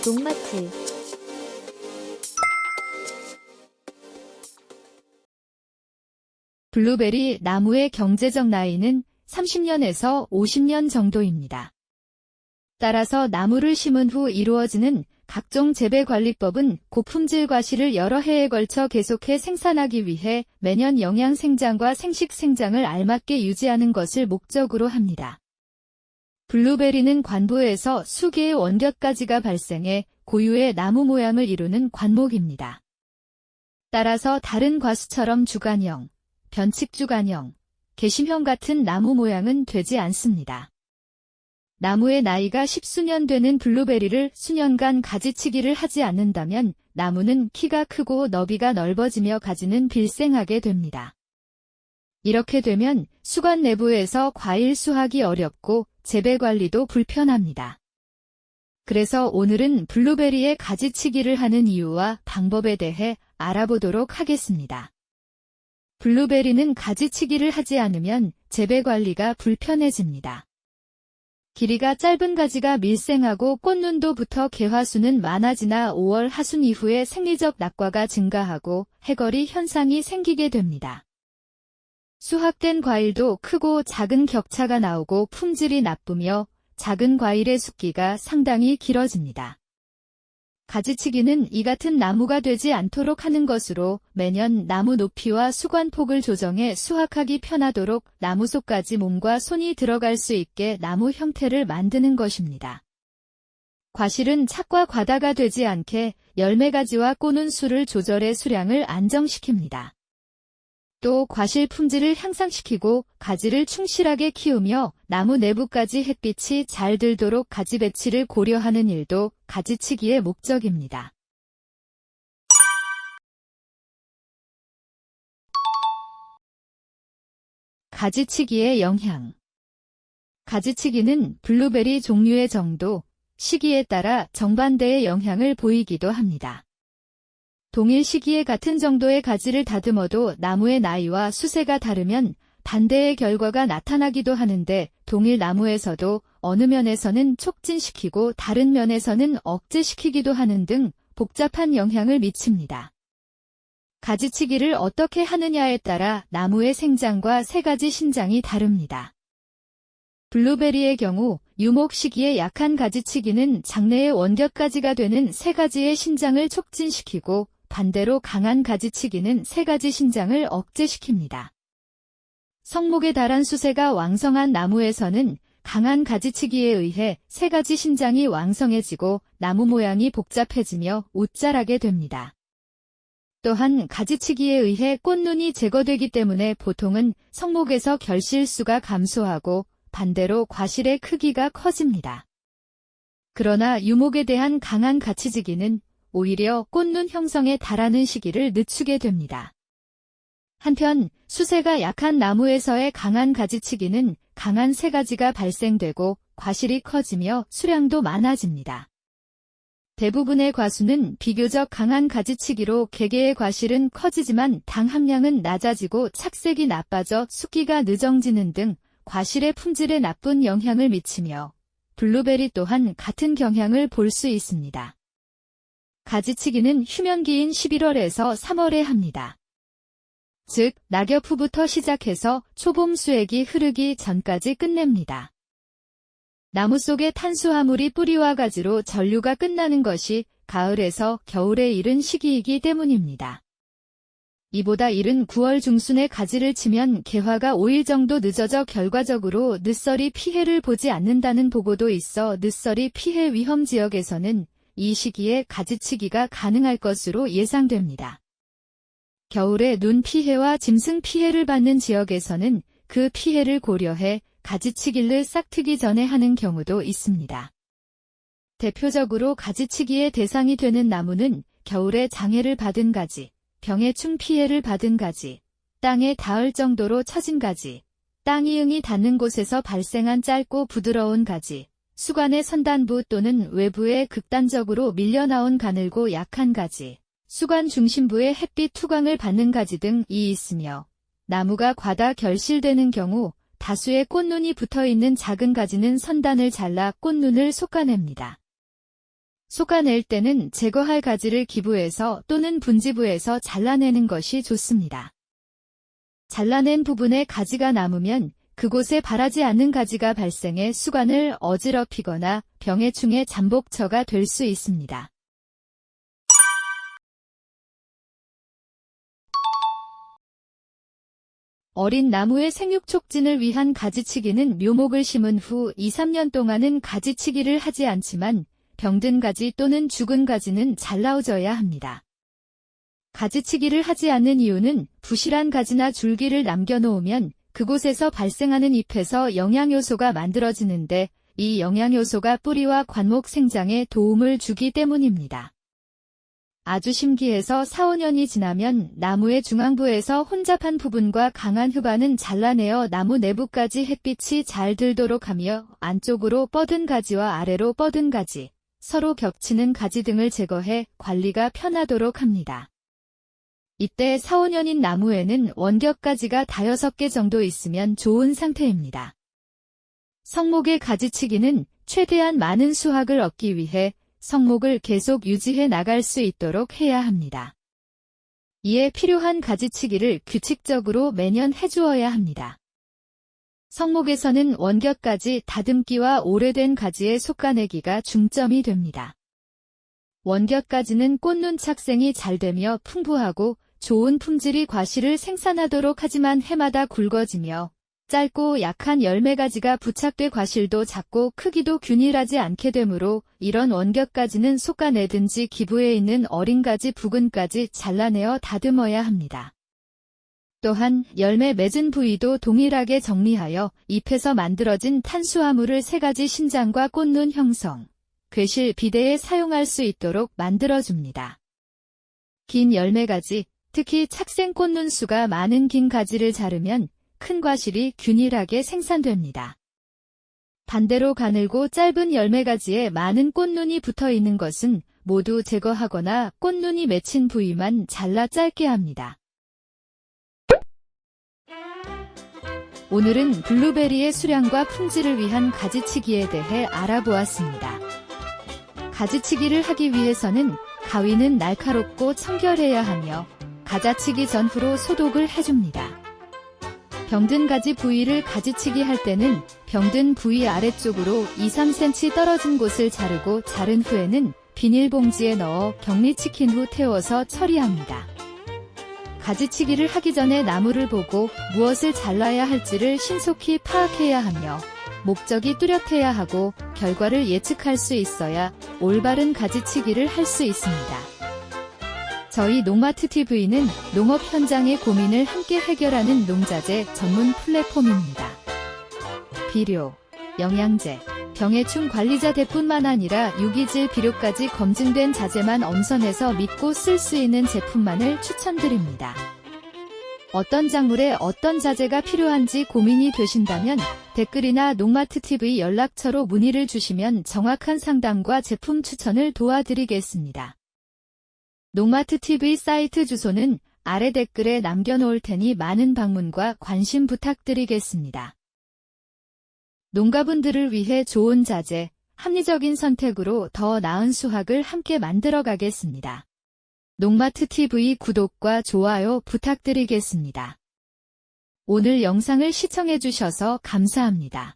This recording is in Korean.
농마트. 블루베리 나무의 경제적 나이는 30년에서 50년 정도입니다. 따라서 나무를 심은 후 이루어지는 각종 재배관리법은 고품질 과실을 여러 해에 걸쳐 계속해 생산하기 위해 매년 영양 생장과 생식 생장을 알맞게 유지하는 것을 목적으로 합니다. 블루베리는 관부에서 수개의 원격가지가 발생해 고유의 나무 모양을 이루는 관목입니다. 따라서 다른 과수처럼 주간형, 변칙주간형, 개심형 같은 나무 모양은 되지 않습니다. 나무의 나이가 십수년 되는 블루베리를 수년간 가지치기를 하지 않는다면 나무는 키가 크고 너비가 넓어지며 가지는 빌생하게 됩니다. 이렇게 되면 수관 내부에서 과일 수확이 어렵고 재배 관리도 불편합니다. 그래서 오늘은 블루베리의 가지치기를 하는 이유와 방법에 대해 알아보도록 하겠습니다. 블루베리는 가지치기를 하지 않으면 재배 관리가 불편해집니다. 길이가 짧은 가지가 밀생하고 꽃눈도 붙어 개화수는 많아지나 5월 하순 이후에 생리적 낙과가 증가하고 해거리 현상이 생기게 됩니다. 수확된 과일도 크고 작은 격차가 나오고 품질이 나쁘며 작은 과일의 숙기가 상당히 길어집니다. 가지치기는 이 같은 나무가 되지 않도록 하는 것으로 매년 나무 높이와 수관폭을 조정해 수확하기 편하도록 나무 속까지 몸과 손이 들어갈 수 있게 나무 형태를 만드는 것입니다. 과실은 착과 과다가 되지 않게 열매가지와 꼬는 수를 조절해 수량을 안정시킵니다. 또 과실 품질을 향상시키고 가지를 충실하게 키우며 나무 내부까지 햇빛이 잘 들도록 가지 배치를 고려하는 일도 가지치기의 목적입니다. 가지치기의 영향. 가지치기는 블루베리 종류의 정도, 시기에 따라 정반대의 영향을 보이기도 합니다. 동일 시기에 같은 정도의 가지를 다듬어도 나무의 나이와 수세가 다르면 반대의 결과가 나타나기도 하는데 동일 나무에서도 어느 면에서는 촉진시키고 다른 면에서는 억제시키기도 하는 등 복잡한 영향을 미칩니다. 가지치기를 어떻게 하느냐에 따라 나무의 생장과 세 가지 신장이 다릅니다. 블루베리의 경우 유목 시기에 약한 가지치기는 장내의 원격가지가 되는 세 가지의 신장을 촉진시키고 반대로 강한 가지치기는 세 가지 신장을 억제시킵니다. 성목에 달한 수세가 왕성한 나무에서는 강한 가지치기에 의해 세 가지 신장이 왕성해지고 나무 모양이 복잡해지며 웃자라게 됩니다. 또한 가지치기에 의해 꽃눈이 제거되기 때문에 보통은 성목에서 결실수가 감소하고 반대로 과실의 크기가 커집니다. 그러나 유목에 대한 강한 가지치기는 오히려 꽃눈 형성에 달하는 시기를 늦추게 됩니다. 한편 수세가 약한 나무에서의 강한 가지치기는 강한 세 가지가 발생되고 과실이 커지며 수량도 많아집니다. 대부분의 과수는 비교적 강한 가지치기로 개개의 과실은 커지지만 당 함량은 낮아지고 착색이 나빠져 숙기가 늦어지는 등 과실의 품질에 나쁜 영향을 미치며 블루베리 또한 같은 경향을 볼 수 있습니다. 가지치기는 휴면기인 11월에서 3월에 합니다. 즉, 낙엽 후부터 시작해서 초봄 수액이 흐르기 전까지 끝냅니다. 나무 속의 탄수화물이 뿌리와 가지로 전류가 끝나는 것이 가을에서 겨울에 이른 시기이기 때문입니다. 이보다 이른 9월 중순에 가지를 치면 개화가 5일 정도 늦어져 결과적으로 늦서리 피해를 보지 않는다는 보고도 있어 늦서리 피해 위험 지역에서는 이 시기에 가지치기가 가능할 것으로 예상됩니다. 겨울에 눈 피해와 짐승 피해를 받는 지역에서는 그 피해를 고려해 가지치기를 싹트기 전에 하는 경우도 있습니다. 대표적으로 가지치기의 대상이 되는 나무는 겨울에 장애를 받은 가지, 병해충 피해를 받은 가지, 땅에 닿을 정도로 처진 가지, 땅이 응이 닿는 곳에서 발생한 짧고 부드러운 가지, 수관의 선단부 또는 외부에 극단적으로 밀려나온 가늘고 약한 가지, 수관 중심부의 햇빛 투광을 받는 가지 등이 있으며 나무가 과다 결실되는 경우 다수의 꽃눈이 붙어있는 작은 가지는 선단을 잘라 꽃눈을 솎아냅니다. 솎아낼 때는 제거할 가지를 기부해서 또는 분지부에서 잘라내는 것이 좋습니다. 잘라낸 부분에 가지가 남으면 그곳에 바라지 않는 가지가 발생해 수관을 어지럽히거나 병해충의 잠복처가 될 수 있습니다. 어린 나무의 생육 촉진을 위한 가지치기는 묘목을 심은 후 2, 3년 동안은 가지치기를 하지 않지만 병든 가지 또는 죽은 가지는 잘라줘야 합니다. 가지치기를 하지 않는 이유는 부실한 가지나 줄기를 남겨놓으면 그곳에서 발생하는 잎에서 영양요소가 만들어지는데 이 영양요소가 뿌리와 관목 생장에 도움을 주기 때문입니다. 아주 심기해서 4, 5년이 지나면 나무의 중앙부에서 혼잡한 부분과 강한 흡안은 잘라내어 나무 내부까지 햇빛이 잘 들도록 하며 안쪽으로 뻗은 가지와 아래로 뻗은 가지, 서로 겹치는 가지 등을 제거해 관리가 편하도록 합니다. 이때 4, 5년인 나무에는 원격가지가 5개 정도 있으면 좋은 상태입니다. 성목의 가지치기는 최대한 많은 수확을 얻기 위해 성목을 계속 유지해 나갈 수 있도록 해야 합니다. 이에 필요한 가지치기를 규칙적으로 매년 해주어야 합니다. 성목에서는 원격가지 다듬기와 오래된 가지의 솎아내기가 중점이 됩니다. 원격가지는 꽃눈 착생이 잘 되며 풍부하고 좋은 품질의 과실을 생산하도록 하지만 해마다 굵어지며 짧고 약한 열매가지가 부착돼 과실도 작고 크기도 균일하지 않게 되므로 이런 원격가지는 솎아내든지 기부해 있는 어린 가지 부근까지 잘라내어 다듬어야 합니다. 또한 열매 맺은 부위도 동일하게 정리하여 잎에서 만들어진 탄수화물을 3가지 신장과 꽃눈 형성, 괴실 비대에 사용할 수 있도록 만들어줍니다. 긴 열매가지, 특히 착생 꽃눈수가 많은 긴 가지를 자르면 큰 과실이 균일하게 생산됩니다. 반대로 가늘고 짧은 열매가지에 많은 꽃눈이 붙어있는 것은 모두 제거하거나 꽃눈이 맺힌 부위만 잘라 짧게 합니다. 오늘은 블루베리의 수량과 품질을 위한 가지치기에 대해 알아보았습니다. 가지치기를 하기 위해서는 가위는 날카롭고 청결해야 하며 가자치기 전후로 소독을 해줍니다. 병든 가지 부위를 가지치기 할 때는 병든 부위 아래쪽으로 2, 3cm 떨어진 곳을 자르고 자른 후에는 비닐봉지에 넣어 격리시킨 후 태워서 처리합니다. 가지치기를 하기 전에 나무를 보고 무엇을 잘라야 할지를 신속히 파악해야 하며 목적이 뚜렷해야 하고 결과를 예측할 수 있어야 올바른 가지치기를 할 수 있습니다. 저희 농마트TV는 농업 현장의 고민을 함께 해결하는 농자재 전문 플랫폼입니다. 비료, 영양제, 병해충 관리자재뿐만 아니라 유기질 비료까지 검증된 자재만 엄선해서 믿고 쓸 수 있는 제품만을 추천드립니다. 어떤 작물에 어떤 자재가 필요한지 고민이 되신다면 댓글이나 농마트TV 연락처로 문의를 주시면 정확한 상담과 제품 추천을 도와드리겠습니다. 농마트TV 사이트 주소는 아래 댓글에 남겨놓을 테니 많은 방문과 관심 부탁드리겠습니다. 농가분들을 위해 좋은 자재, 합리적인 선택으로 더 나은 수확을 함께 만들어 가겠습니다. 농마트TV 구독과 좋아요 부탁드리겠습니다. 오늘 영상을 시청해주셔서 감사합니다.